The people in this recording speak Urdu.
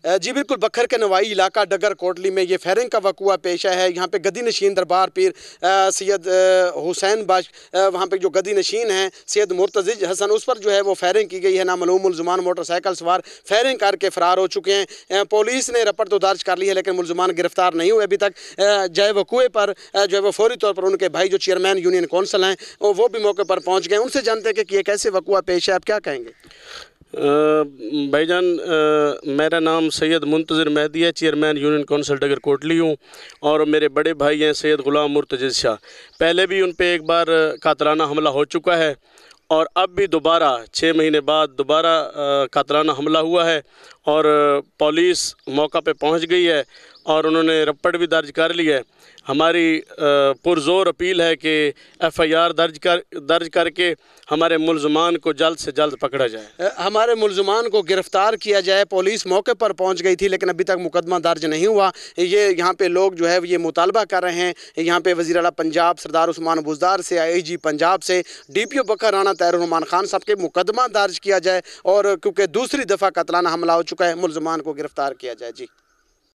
جی بالکل، بکھر کے نوائی علاقہ ڈگر کوٹلی میں یہ فائرنگ کا وقوع پیش ہے۔ یہاں پہ گدی نشین دربار پیر سید حسین باش، وہاں پہ جو گدی نشین ہیں سید مرتضی حسن، اس پر جو ہے وہ فائرنگ کی گئی ہے۔ نامعلوم ملزمان موٹر سائیکل سوار فائرنگ کر کے فرار ہو چکے ہیں۔ پولیس نے رپٹ تو درج کر لی ہے لیکن ملزمان گرفتار نہیں ہوئے ابھی تک۔ جائے وقوع پر جو ہے وہ فوری طور پر ان کے بھائی جو چیئرمین یونین کونسل ہیں وہ بھی موقع پر پہنچ گئے۔ ان سے جانتے ہیں کہ یہ کیسے وقوع پیش ہے، آپ کیا کہیں گے؟ بھائی جان، میرا نام سید منتظر مہدی ہے، چیئرمین یونین کونسل ڈگر کوٹلی ہوں، اور میرے بڑے بھائی ہیں سید غلام مرتضی شاہ۔ پہلے بھی ان پہ ایک بار قاتلانہ حملہ ہو چکا ہے اور اب بھی دوبارہ 6 مہینے بعد دوبارہ قاتلانہ حملہ ہوا ہے، اور پولیس موقع پہ پہنچ گئی ہے اور انہوں نے رپٹ بھی درج کر لی ہے۔ ہماری پرزور اپیل ہے کہ FIR درج کر کے ہمارے ملزمان کو جلد سے جلد پکڑا جائے، ہمارے ملزمان کو گرفتار کیا جائے۔ پولیس موقع پر پہنچ گئی تھی لیکن ابھی تک مقدمہ درج نہیں ہوا۔ یہاں پہ لوگ جو ہے یہ مطالبہ کر رہے ہیں، یہاں پہ وزیر اعلیٰ پنجاب سردار عثمان بزدار سے، IG پنجاب سے، DPO بکھر رانا طاہر الرحمان خان صاحب کے مقدمہ درج کیا جائے، اور کیونکہ دوسری دفعہ قاتلانہ حملہ ہو چکا ہے، ملزمان کو گرفتار کیا جائے۔ جی